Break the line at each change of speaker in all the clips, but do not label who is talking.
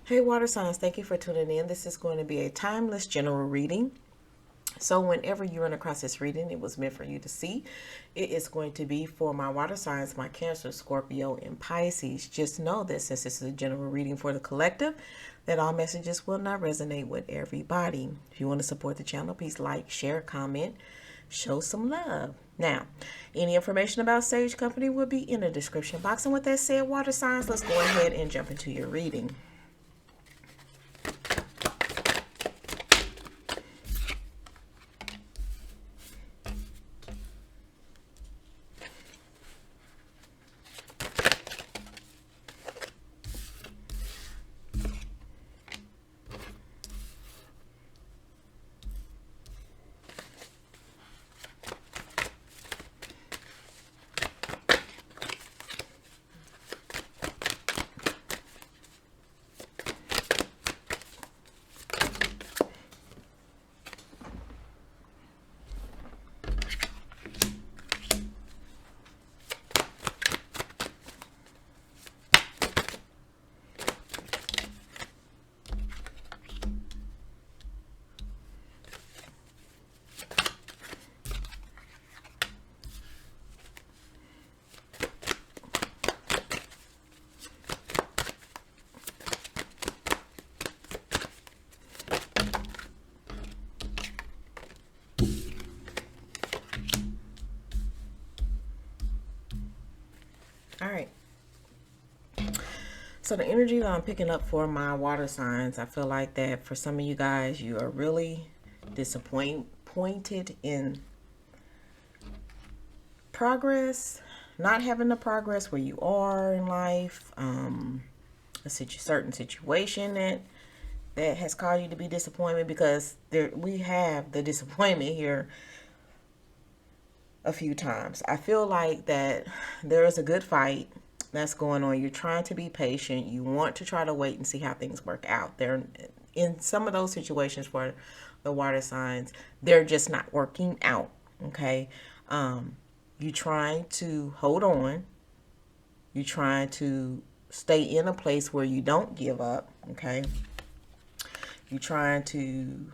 Hey water signs, thank you for tuning in. This is going to be a timeless general reading. So whenever you run across this reading, it was meant for you to see. It is going to be for my water signs, my Cancer, Scorpio, and Pisces. Just know that since this is a general reading for the collective, that all messages will not resonate with everybody. If you want to support the channel, please like, share, comment, show some love. Now, any information about Sage Company will be in the description box. And with that said, water signs, let's go ahead and jump into your reading. All right. So the energy that I'm picking up for my water signs, I feel like that for some of you guys, you are really disappointed in progress, not having the progress where you are in life, a certain situation that has caused you to be disappointed, because we have the disappointment here a few times. I feel like that there is a good fight that's going on. You're trying to be patient. You want to try to wait and see how things work out. There, in some of those situations for the water signs, they're just not working out. Okay, you're trying to hold on. You're trying to stay in a place where you don't give up. Okay, you're trying to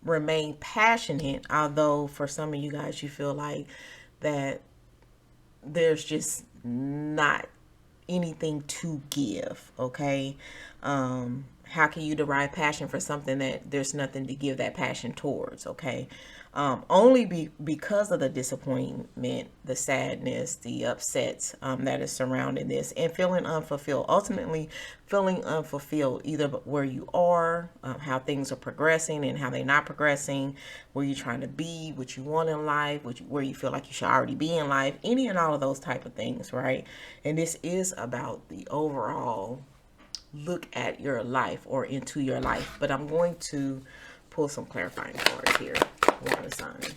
remain passionate, although for some of you guys you feel like that there's just not anything to give. Okay, how can you derive passion for something that there's nothing to give that passion towards? Okay, only because of the disappointment, the sadness, the upsets that is surrounding this, and feeling unfulfilled. Ultimately, feeling unfulfilled, either where you are, how things are progressing and how they're not progressing, where you're trying to be, what you want in life, where you feel like you should already be in life, any and all of those type of things, right? And this is about the overall look at your life or into your life. But I'm going to pull some clarifying cards here, water signs.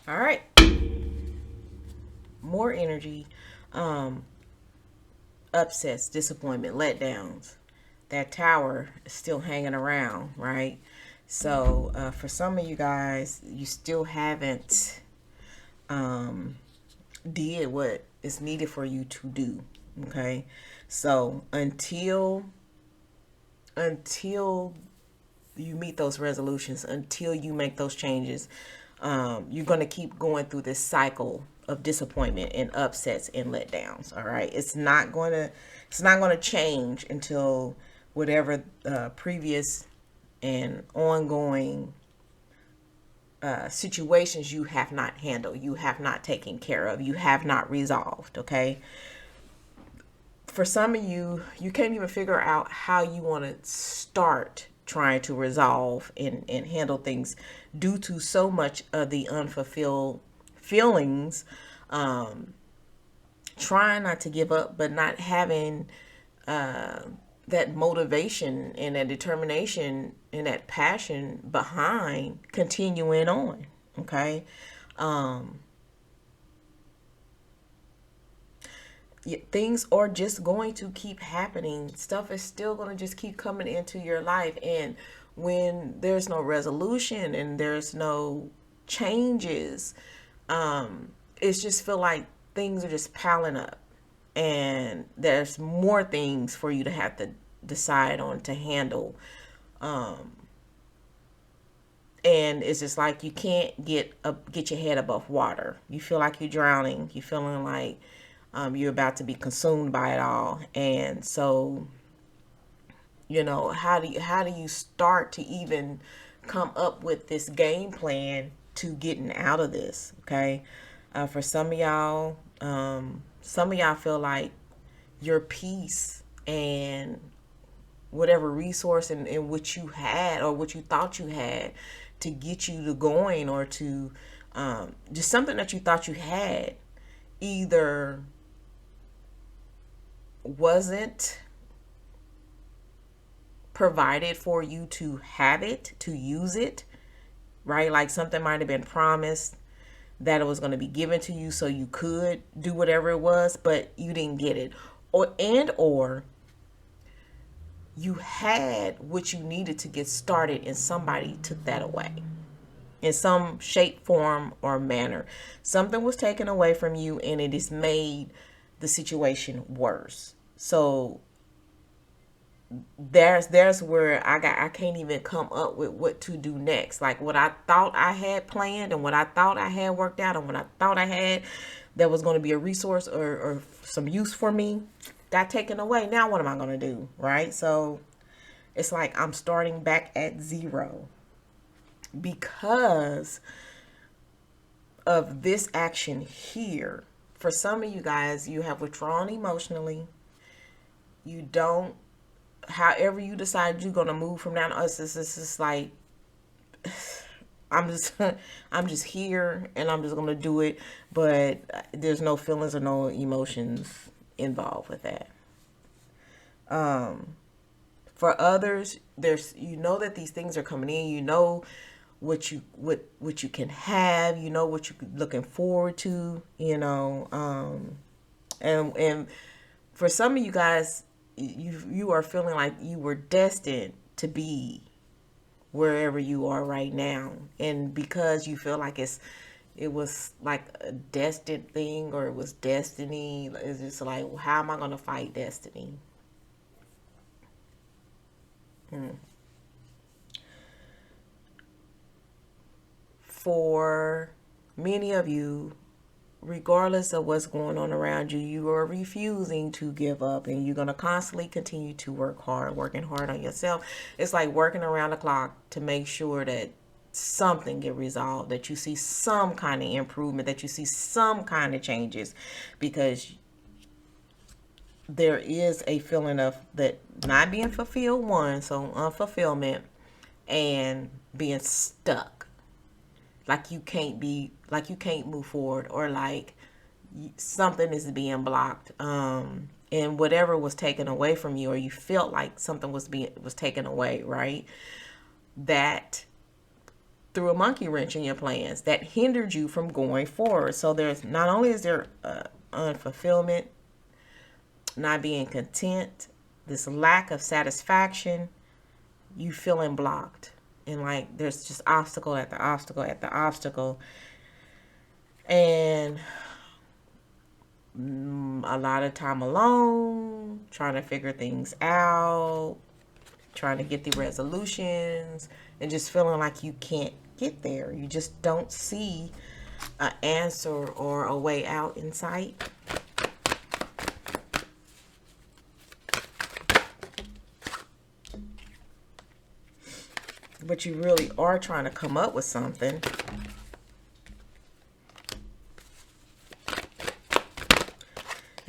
All right. More energy, upsets, disappointment, letdowns. That tower is still hanging around, right? So for some of you guys, you still haven't did what is needed for you to do. Okay. So until you meet those resolutions, until you make those changes, you're going to keep going through this cycle of disappointment and upsets and letdowns. All right. It's not going to change until whatever previous and ongoing situations you have not handled, you have not taken care of, you have not resolved. Okay. For some of you, you can't even figure out how you want to start trying to resolve and handle things due to so much of the unfulfilled feelings. Trying not to give up, but not having that motivation and that determination and that passion behind continuing on. Okay. Things are just going to keep happening. Stuff is still going to just keep coming into your life. And when there's no resolution and there's no changes, it's just feel like things are just piling up. And there's more things for you to have to decide on to handle. And it's just like you can't get your head above water. You feel like you're drowning. You're feeling like you're about to be consumed by it all. And so, how do you start to even come up with this game plan to getting out of this? Okay. For some of y'all feel like your peace and whatever resource in which you had or what you thought you had to get you to going, or to just something that you thought you had, either wasn't provided for you to have it, to use it, right? Like something might have been promised that it was going to be given to you so you could do whatever it was, but you didn't get it. Or you had what you needed to get started and somebody took that away in some shape, form, or manner. Something was taken away from you and it has made the situation worse. So there's where I can't even come up with what to do next. Like what I thought I had planned and what I thought I had worked out and what I thought I had that was going to be a resource or some use for me got taken away. Now what am I going to do? Right? So it's like I'm starting back at zero because of this action here. For some of you guys, you have withdrawn emotionally. You don't, however you decide you're going to move from now on, it's just like, I'm just here and I'm just going to do it. But there's no feelings or no emotions involved with that. For others, that these things are coming in, what you can have, what you're looking forward to, and for some of you guys, you are feeling like you were destined to be wherever you are right now, and because you feel like it was like a destined thing, or it was destiny, it's just like, well, how am I going to fight destiny? For many of you, regardless of what's going on around you, you are refusing to give up, and you're going to constantly continue to working hard on yourself. It's like working around the clock to make sure that something get resolved, that you see some kind of improvement, that you see some kind of changes, because there is a feeling of that not being fulfilled, so unfulfillment, and being stuck. Like you can't move forward, or like something is being blocked. And whatever was taken away from you, or you felt like something was taken away, right? That threw a monkey wrench in your plans, that hindered you from going forward. So there's not only is there unfulfillment, not being content, this lack of satisfaction, you feeling blocked. And like there's just obstacle after obstacle after obstacle. And a lot of time alone, trying to figure things out, trying to get the resolutions, and just feeling like you can't get there. You just don't see an answer or a way out in sight. But you really are trying to come up with something.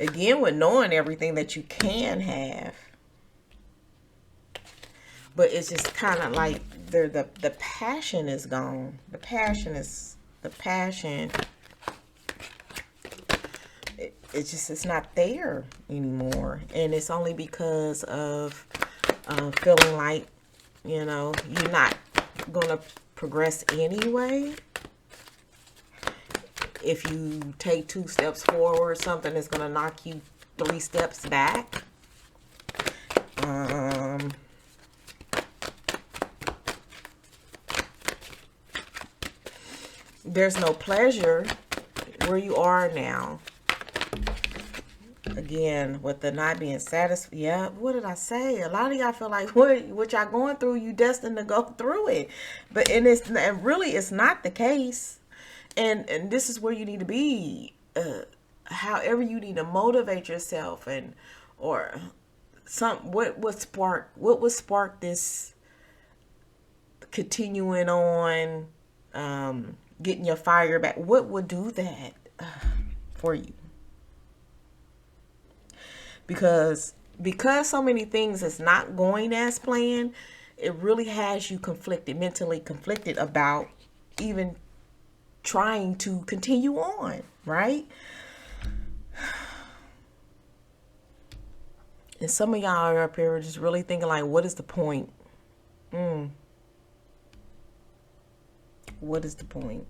Again, with knowing everything that you can have. But it's just kind of like the passion is gone. The passion. It's not there anymore, and it's only because of feeling like you're not gonna progress anyway. If you take 2 steps forward, something is gonna knock you 3 steps back. There's no pleasure where you are now. Again, with the not being satisfied. Yeah, what did I say? A lot of y'all feel like what y'all going through, you destined to go through it. And really it's not the case. And this is where you need to be. However you need to motivate yourself, and or what would spark this continuing on, getting your fire back. What would do that for you? Because so many things is not going as planned, it really has you mentally conflicted about even trying to continue on, right? And some of y'all are up here just really thinking like, what is the point? What is the point?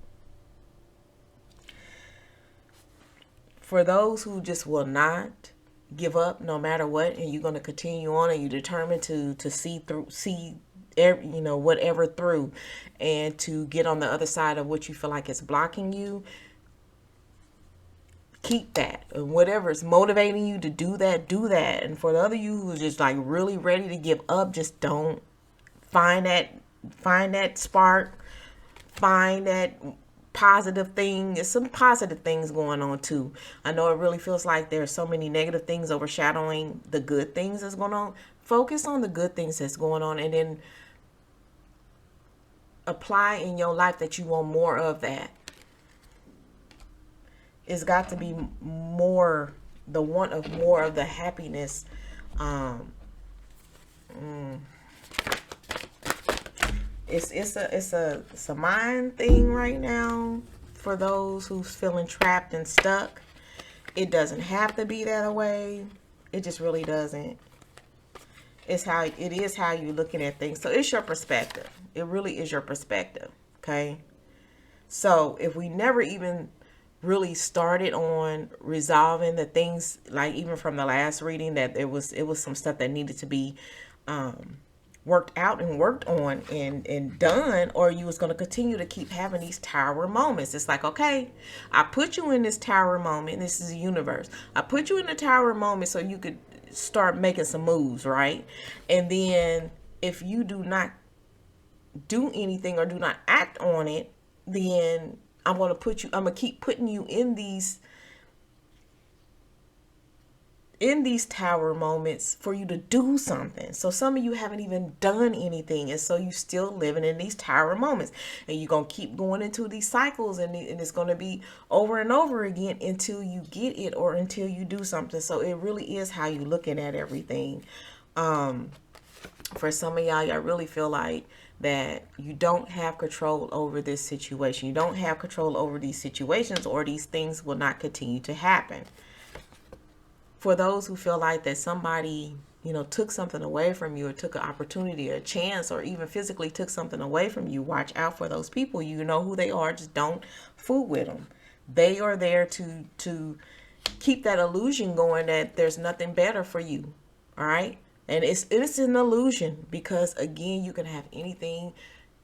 For those who just will not give up no matter what, and you're going to continue on, and you're determined to see whatever through, and to get on the other side of what you feel like is blocking you, keep that. And whatever is motivating you to do that. And for the other you who's just like really ready to give up, just don't find that spark, find that positive thing. There's some positive things going on too. I know it really feels like there's so many negative things overshadowing the good things that's going on. Focus on the good things that's going on, and then apply in your life that you want more of that. It's got to be more, the want of more of the happiness. It's a mind thing right now for those who's feeling trapped and stuck. It doesn't have to be that way. It just really doesn't. It is how you're looking at things. So it's your perspective. It really is your perspective. Okay. So if we never even really started on resolving the things, like even from the last reading, that it was some stuff that needed to be worked out and worked on and done, or you was going to continue to keep having these tower moments. It's like, okay, I put you in this tower moment. This is the universe. I put you in the tower moment so you could start making some moves, right? And then if you do not do anything or do not act on it, then I'm going to keep putting you in these tower moments for you to do something. So some of you haven't even done anything, and so you still living in these tower moments, and you're going to keep going into these cycles, and it's going to be over and over again until you get it or until you do something. So it really is how you looking at everything. For some of y'all really feel like that you don't have control over this situation. You don't have control over these situations, or these things will not continue to happen. For those who feel like that somebody, took something away from you, or took an opportunity or a chance, or even physically took something away from you, watch out for those people. You know who they are. Just don't fool with them. They are there to keep that illusion going that there's nothing better for you. All right. And it's an illusion, because again, you can have anything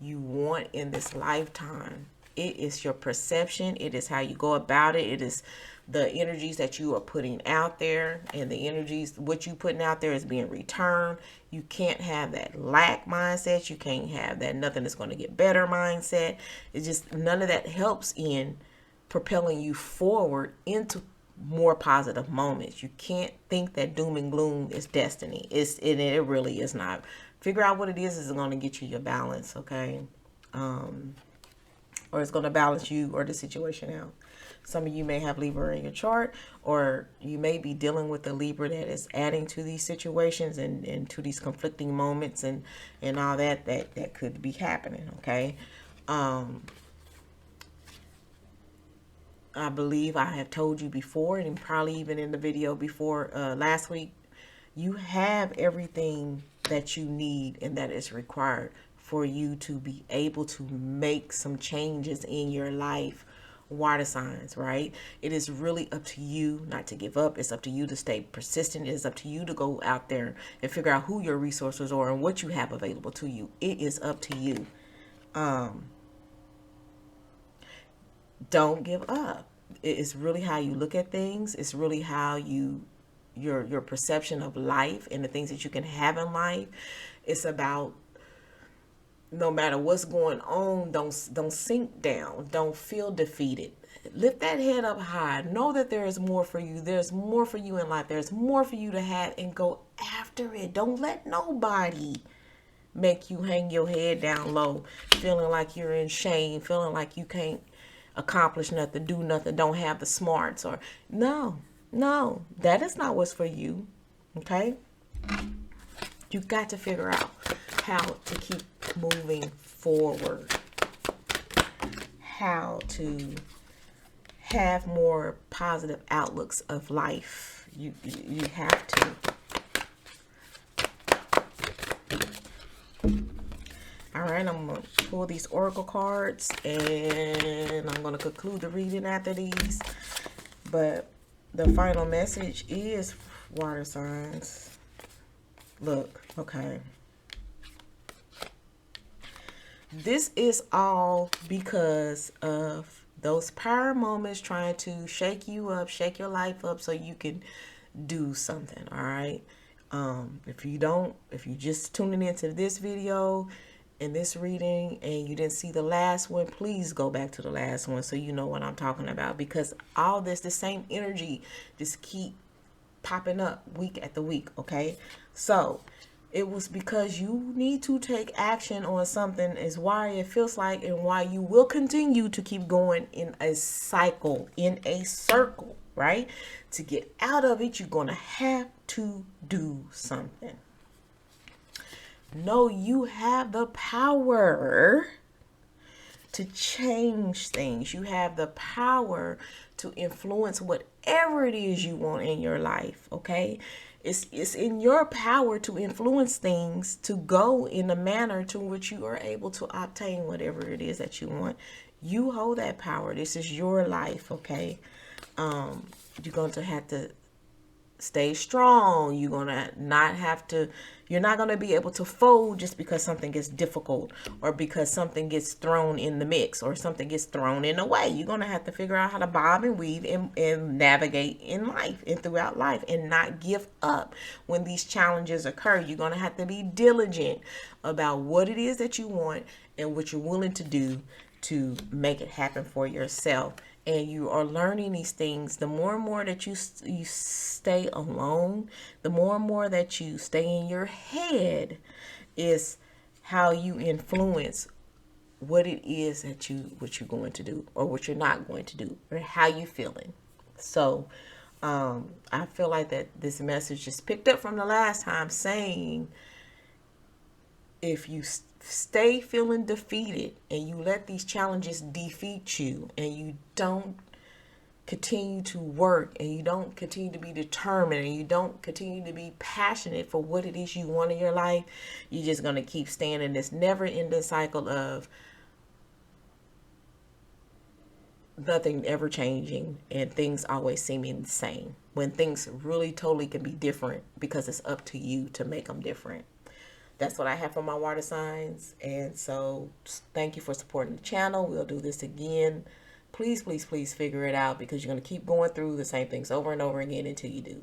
you want in this lifetime. It is your perception. It is how you go about it. It is the energies that you are putting out there, and the energies, what you putting out there is being returned. You can't have that lack mindset. You can't have that nothing is going to get better mindset. It's just none of that helps in propelling you forward into more positive moments. You can't think that doom and gloom is destiny. It really is not. Figure out what it is going to get you your balance, okay? Or it's going to balance you or the situation out. Some of you may have Libra in your chart, or you may be dealing with a Libra that is adding to these situations and to these conflicting moments and all that could be happening, okay? I believe I have told you before, and probably even in the video before last week, you have everything that you need and that is required for you to be able to make some changes in your life. Water signs, right? It is really up to you not to give up. It's up to you to stay persistent. It is up to you to go out there and figure out who your resources are and what you have available to you. It is up to you. Don't give up. It's really how you look at things. It's really how your perception of life and the things that you can have in life. It's about, no matter what's going on, don't sink down. Don't feel defeated. Lift that head up high. Know that there is more for you. There's more for you in life. There's more for you to have, and go after it. Don't let nobody make you hang your head down low, feeling like you're in shame, feeling like you can't accomplish nothing, do nothing, don't have the smarts, or no, that is not what's for you. Okay? You got to figure out how to keep moving forward, how to have more positive outlooks of life. You have to. All right, I'm going to pull these oracle cards, and I'm going to conclude the reading after these. But the final message is water signs. Look, okay. This is all because of those power moments trying to shake you up, shake your life up so you can do something, all right? If you just tuning into this video and this reading and you didn't see the last one, please go back to the last one so you know what I'm talking about, because all this, the same energy just keep popping up week after week, okay? So it was because you need to take action on something is why it feels like, and why you will continue to keep going in a cycle, in a circle, right? To get out of it, you're going to have to do something. No, you have the power to change things. You have the power to influence whatever it is you want in your life, okay? It's in your power to influence things to go in a manner to which you are able to obtain whatever it is that you want. You hold that power. This is your life, okay? You're going to have to stay strong. You're not going to be able to fold just because something gets difficult, or because something gets thrown in the mix, or something gets thrown in the way. You're going to have to figure out how to bob and weave and navigate in life and throughout life, and not give up when these challenges occur. You're going to have to be diligent about what it is that you want and what you're willing to do to make it happen for yourself. And you are learning these things. The more and more that you stay alone, the more and more that you stay in your head, is how you influence what it is that what you're going to do, or what you're not going to do, or how you feeling. So I feel like that this message just picked up from the last time, saying if you stay feeling defeated and you let these challenges defeat you, and you don't continue to work, and you don't continue to be determined, and you don't continue to be passionate for what it is you want in your life, you're just going to keep staying in this never-ending cycle of nothing ever changing and things always seeming the same, when things really totally can be different, because it's up to you to make them different. That's what I have for my water signs. And so thank you for supporting the channel. We'll do this again. Please, please, please figure it out, because you're going to keep going through the same things over and over again until you do.